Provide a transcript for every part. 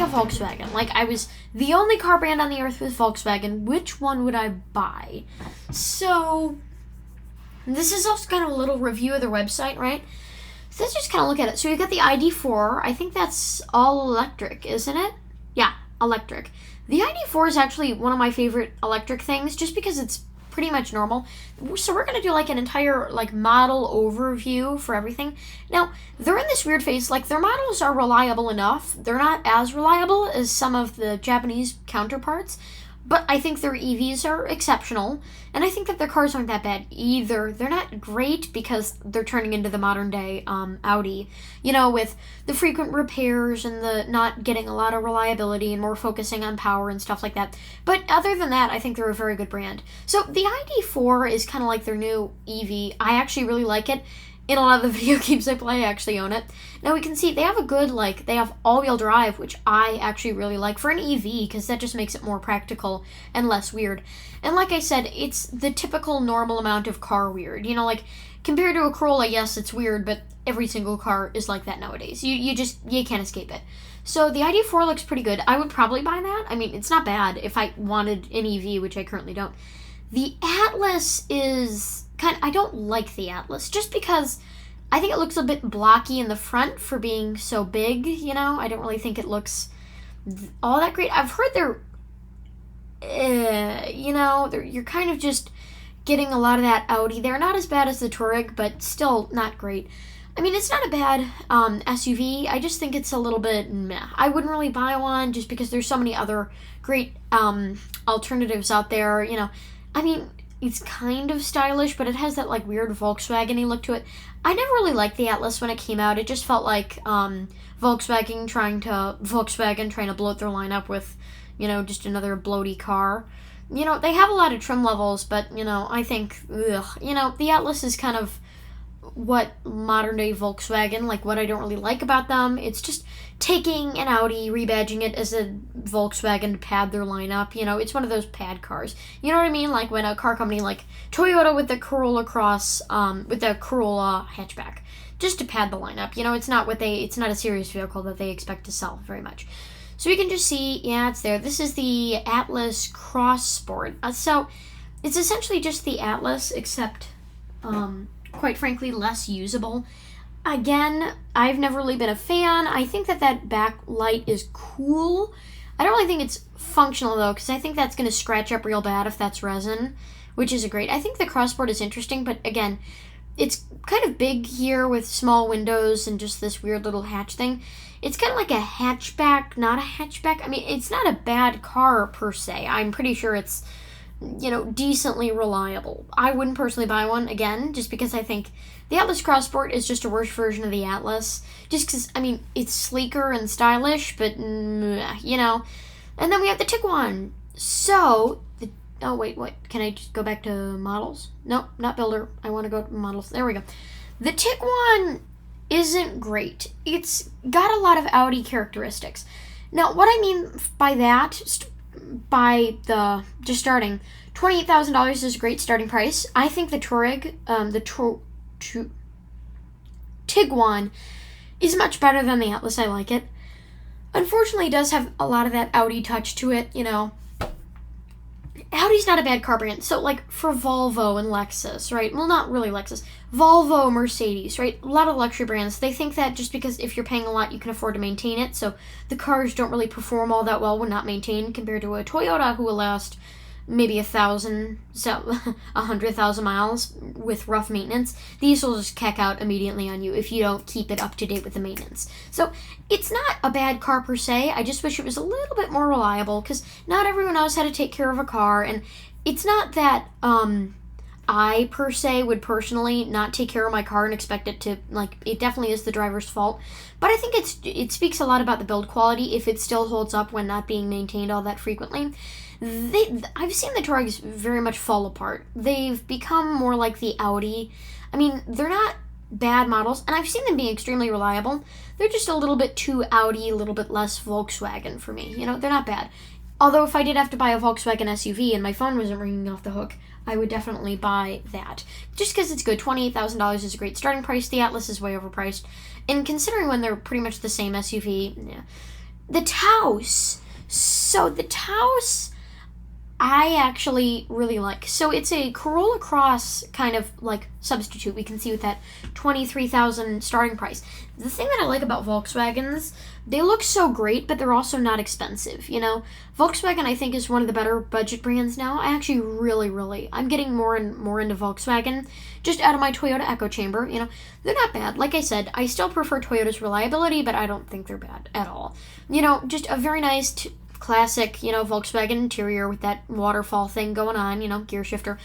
a Volkswagen. Like, I was the only car brand on the earth with Volkswagen. Which one would I buy? So, this is also kind of a little review of their website, right? So let's just kind of look at it. So we've got the ID4. I think that's all electric, isn't it? Yeah, electric. The ID4 is actually one of my favorite electric things, just because it's pretty much normal. So we're going to do like an entire like model overview for everything. Now, they're in this weird phase. Like, their models are reliable enough. They're not as reliable as some of the Japanese counterparts, but I think their EVs are exceptional, and I think that their cars aren't that bad either. They're not great because they're turning into the modern day Audi, with the frequent repairs and the not getting a lot of reliability and more focusing on power and stuff like that. But other than that, I think they're a very good brand. So the ID4 is kind of like their new EV. I actually really like it. In a lot of the video games I play, I actually own it. Now we can see they have a good, they have all-wheel drive, which I actually really like for an EV, because that just makes it more practical and less weird. And like I said, it's the typical normal amount of car weird. Compared to a Corolla, yes, it's weird, but every single car is like that nowadays. You can't escape it. So the ID4 looks pretty good. I would probably buy that. I mean, it's not bad if I wanted an EV, which I currently don't. The Atlas is... I don't like the Atlas, just because I think it looks a bit blocky in the front for being so big, I don't really think it looks all that great. I've heard you're kind of just getting a lot of that Audi. They're not as bad as the Touareg, but still not great. I mean, it's not a bad SUV. I just think it's a little bit meh. I wouldn't really buy one just because there's so many other great alternatives out there, I mean... It's kind of stylish, but it has that weird Volkswagen-y look to it. I never really liked the Atlas when it came out. It just felt like Volkswagen trying to bloat their lineup with, just another bloaty car. They have a lot of trim levels, but, I think, the Atlas is kind of what modern-day Volkswagen, what I don't really like about them. It's just taking an Audi, rebadging it as a Volkswagen to pad their lineup. It's one of those pad cars. You know what I mean? Like when a car company like Toyota with the Corolla with the Corolla hatchback, just to pad the lineup. It's not a serious vehicle that they expect to sell very much. So we can just see, yeah, it's there. This is the Atlas Cross Sport. So it's essentially just the Atlas, except, quite frankly, less usable. Again, I've never really been a fan. I think that backlight is cool. I don't really think it's functional, though, because I think that's going to scratch up real bad if that's resin, which isn't great. I think the Crossport is interesting, but again, it's kind of big here with small windows and just this weird little hatch thing. It's kind of like a hatchback, not a hatchback. I mean, it's not a bad car per se. I'm pretty sure it's, decently reliable. I wouldn't personally buy one, again, just because I think the Atlas Crossport is just a worse version of the Atlas. Just because, I mean, it's sleeker and stylish, but, And then we have the Tiguan. So, oh, wait, what? Can I just go back to models? No, not builder. I want to go to models. There we go. The Tiguan isn't great. It's got a lot of Audi characteristics. Now, what I mean by that... just starting, $28,000 is a great starting price. I think the Touareg, Tiguan, is much better than the Atlas. I like it. Unfortunately, it does have a lot of that Audi touch to it, Audi's not a bad car brand. So, for Volvo and Lexus, right? Well, not really Lexus. Volvo, Mercedes, right? A lot of luxury brands. They think that just because if you're paying a lot, you can afford to maintain it. So, the cars don't really perform all that well when not maintained compared to a Toyota who will last maybe 100,000 miles with rough maintenance. These will just keck out immediately on you if you don't keep it up to date with the maintenance. So it's not a bad car per se. I just wish it was a little bit more reliable, because not everyone knows how to take care of a car, and it's not that I per se would personally not take care of my car and expect it to, it definitely is the driver's fault, but I think it speaks a lot about the build quality if it still holds up when not being maintained all that frequently. I've seen the Touaregs very much fall apart. They've become more like the Audi. I mean, they're not bad models, and I've seen them be extremely reliable. They're just a little bit too Audi, a little bit less Volkswagen for me. They're not bad. Although if I did have to buy a Volkswagen SUV and my phone wasn't ringing off the hook, I would definitely buy that. Just because it's good. $28,000 is a great starting price. The Atlas is way overpriced. And considering when they're pretty much the same SUV, yeah. The Taos. So the Taos, I actually really like. So it's a Corolla Cross kind of like substitute. We can see with that 23,000 starting price. The thing that I like about Volkswagens, they look so great, but they're also not expensive, you know? Volkswagen, I think, is one of the better budget brands now. I actually really, I'm getting more and more into Volkswagen, just out of my Toyota echo chamber, you know? They're not bad. Like I said, I still prefer Toyota's reliability, but I don't think they're bad at all. You know, just a very nice classic, you know, Volkswagen interior with that waterfall thing going on, you know, gear shifter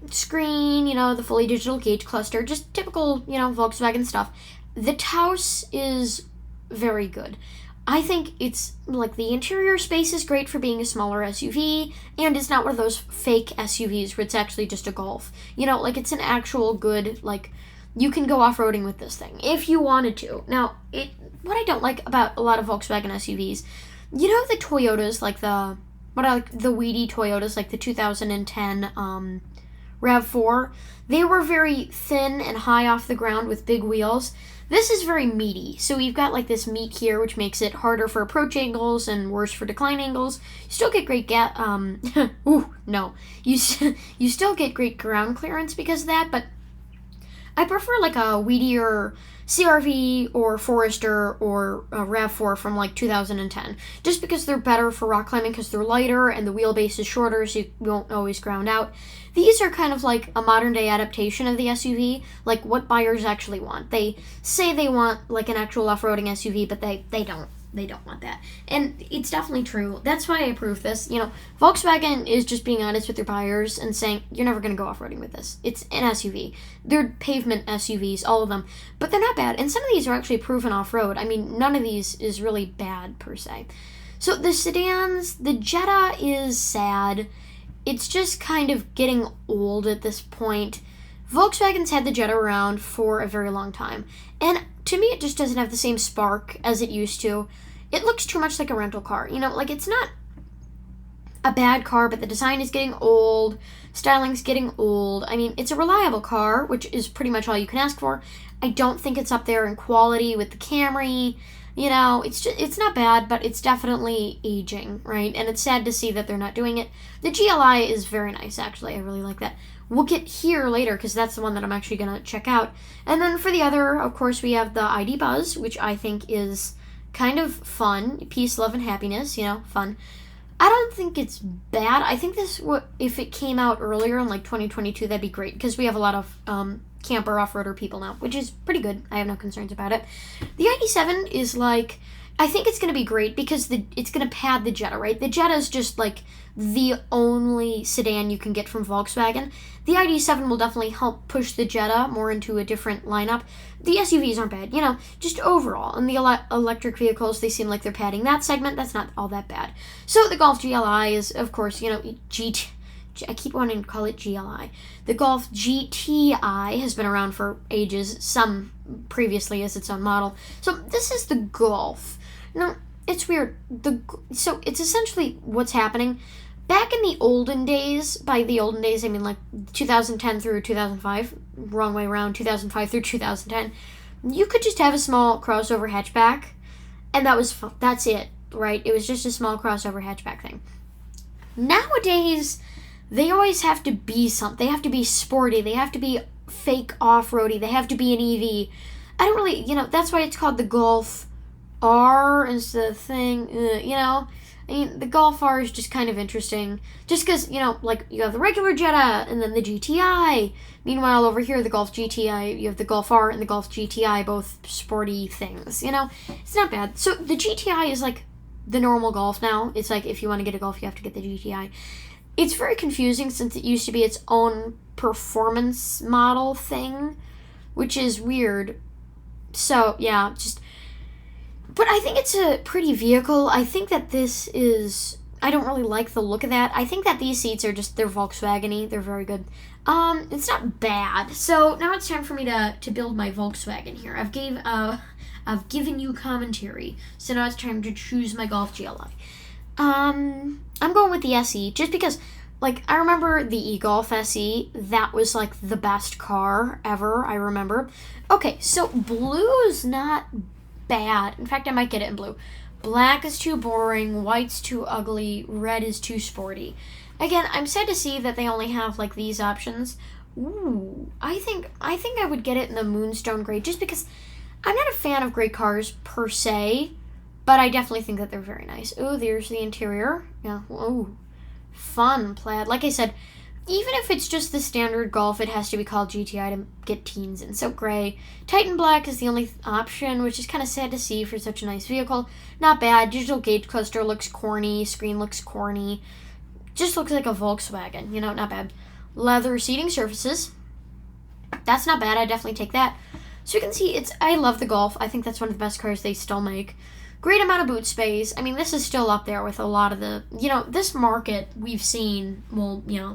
screen, you know, the fully digital gauge cluster, just typical, you know, Volkswagen stuff. The Taos is very good. I think it's, like, the interior space is great for being a smaller SUV, and it's not one of those fake SUVs where it's actually just a Golf. You know, like, it's an actual good, like, you can go off-roading with this thing, if you wanted to. Now, what I don't like about a lot of Volkswagen SUVs, you know the Toyotas, like the weedy Toyotas, like the 2010 RAV4, they were very thin and high off the ground with big wheels. This is very meaty, so we've got like this meat here, which makes it harder for approach angles and worse for decline angles. You still get great you still get great ground clearance because of that, but I prefer like a weedier CR-V or Forester or RAV4 from like 2010, just because they're better for rock climbing because they're lighter and the wheelbase is shorter, so you won't always ground out. These are kind of like a modern day adaptation of the SUV, like what buyers actually want. They say they want like an actual off-roading SUV, but they don't. They don't want that. And it's definitely true. That's why I approve this. You know, Volkswagen is just being honest with their buyers and saying, you're never going to go off-roading with this. It's an SUV. They're pavement SUVs, all of them. But they're not bad. And some of these are actually proven off-road. I mean, none of these is really bad, per se. So the sedans, the Jetta is sad. It's just kind of getting old at this point. Volkswagen's had the Jetta around for a very long time. And to me, it just doesn't have the same spark as it used to. It looks too much like a rental car. You know, like, it's not a bad car, but the design is getting old. Styling's getting old. I mean, it's a reliable car, which is pretty much all you can ask for. I don't think it's up there in quality with the Camry. You know, it's not bad, but it's definitely aging, right? And it's sad to see that they're not doing it. The GLI is very nice, actually. I really like that. We'll get here later, because that's the one that I'm actually going to check out. And then for the other, of course, we have the ID Buzz, which I think is kind of fun. Peace, love, and happiness, you know, fun. I don't think it's bad. I think if it came out earlier in, like, 2022, that'd be great, because we have a lot of camper off-roader people now, which is pretty good. I have no concerns about it. The ID7 is, like, I think it's going to be great, because it's going to pad the Jetta, right? The Jetta is just, like, the only sedan you can get from Volkswagen. The ID7 will definitely help push the Jetta more into a different lineup. The SUVs aren't bad, you know, just overall. And the electric vehicles, they seem like they're padding that segment. That's not all that bad. So the Golf GLI is, of course, you know, I keep wanting to call it GLI. The Golf GTI has been around for ages, some previously as its own model. So this is the Golf. Now, it's weird. So it's essentially what's happening. Back in the olden days, by the olden days, I mean like 2010 through 2005, wrong way around, 2005 through 2010, you could just have a small crossover hatchback, and that's it, right? It was just a small crossover hatchback thing. Nowadays, they always have to be something. They have to be sporty. They have to be fake off-roady. They have to be an EV. I don't really, you know, that's why it's called the Golf R is the thing, you know. I mean, the Golf R is just kind of interesting. Just because, you know, like, you have the regular Jetta and then the GTI. Meanwhile, over here, the Golf GTI, you have the Golf R and the Golf GTI, both sporty things, you know. It's not bad. So the GTI is like the normal Golf now. It's like, if you want to get a Golf, you have to get the GTI. It's very confusing since it used to be its own performance model thing, which is weird. So, yeah, but I think it's a pretty vehicle. I think that I don't really like the look of that. I think that these seats are they're Volkswagen-y. They're very good. It's not bad. So now it's time for me to build my Volkswagen here. I've given you commentary. So now it's time to choose my Golf GLI. I'm going with the SE, just because, like, I remember the e-Golf SE. That was, like, the best car ever, I remember. Okay, so blue's not bad. In fact, I might get it in blue. Black is too boring, white's too ugly, red is too sporty. Again, I'm sad to see that they only have like these options. Ooh, I think I would get it in the Moonstone Gray just because I'm not a fan of gray cars per se, but I definitely think that they're very nice. Ooh, there's the interior. Yeah, ooh, fun plaid. Like I said, even if it's just the standard Golf, it has to be called GTI to get teens in. So gray. Titan Black is the only option, which is kind of sad to see for such a nice vehicle. Not bad. Digital gauge cluster looks corny. Screen looks corny. Just looks like a Volkswagen. You know, not bad. Leather seating surfaces. That's not bad. I definitely take that. So you can see, I love the Golf. I think that's one of the best cars they still make. Great amount of boot space. I mean, this is still up there with a lot of the, this market we've seen,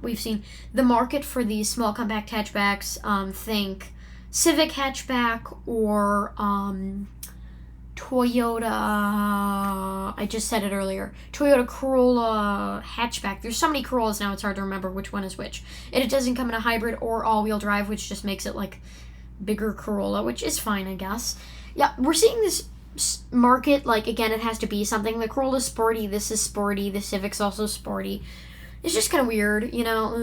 we've seen the market for these small compact hatchbacks, think Civic hatchback or Toyota, I just said it earlier, Toyota Corolla hatchback. There's so many Corollas now, it's hard to remember which one is which. And it doesn't come in a hybrid or all-wheel drive, which just makes it like bigger Corolla, which is fine, I guess. Yeah, we're seeing this market, like, again, it has to be something. The Corolla's sporty, this is sporty, the Civic's also sporty. It's just kind of weird, I don't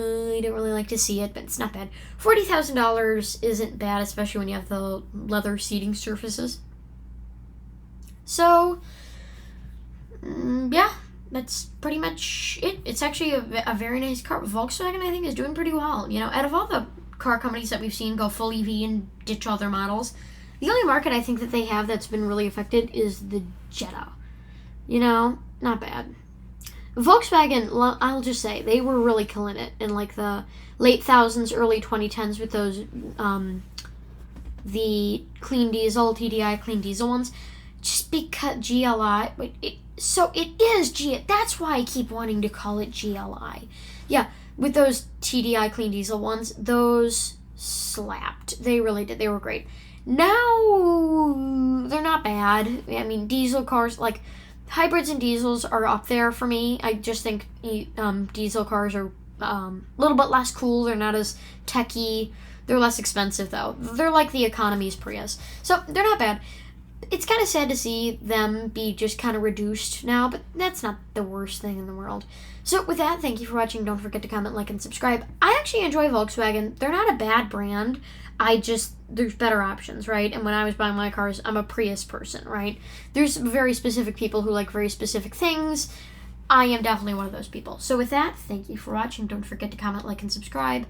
really like to see it, but it's not bad. $40,000 isn't bad, especially when you have the leather seating surfaces. So, yeah, that's pretty much it. It's actually a very nice car. Volkswagen, I think, is doing pretty well. Out of all the car companies that we've seen go full EV and ditch all their models, the only market I think that they have that's been really affected is the Jetta. Not bad. Volkswagen, I'll just say, they were really killing it in like the late thousands, early 2010s with those, the clean diesel, TDI clean diesel ones. Just because GLI, that's why I keep wanting to call it GLI. Yeah, with those TDI clean diesel ones, those slapped. They really did. They were great. Now, they're not bad. I mean, diesel cars, like, hybrids and diesels are up there for me. I just think diesel cars are a little bit less cool. They're not as techy. They're less expensive, though. They're like the economy's Prius. So, they're not bad. It's kind of sad to see them be just kind of reduced now, but that's not the worst thing in the world. So with that, thank you for watching. Don't forget to comment, like, and subscribe. I actually enjoy Volkswagen. They're not a bad brand. There's better options, right? And when I was buying my cars, I'm a Prius person, right? There's very specific people who like very specific things. I am definitely one of those people. So with that, thank you for watching. Don't forget to comment, like, and subscribe.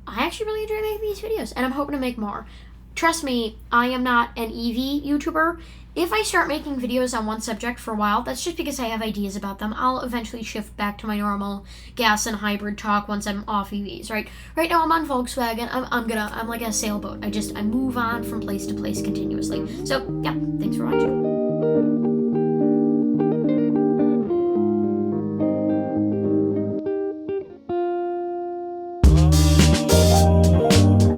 I actually really enjoy making these videos, and I'm hoping to make more. Trust me, I am not an EV YouTuber. If I start making videos on one subject for a while, that's just because I have ideas about them. I'll eventually shift back to my normal gas and hybrid talk once I'm off EVs, right? Right now I'm on Volkswagen. I'm like a sailboat. I move on from place to place continuously. So, yeah, thanks for watching.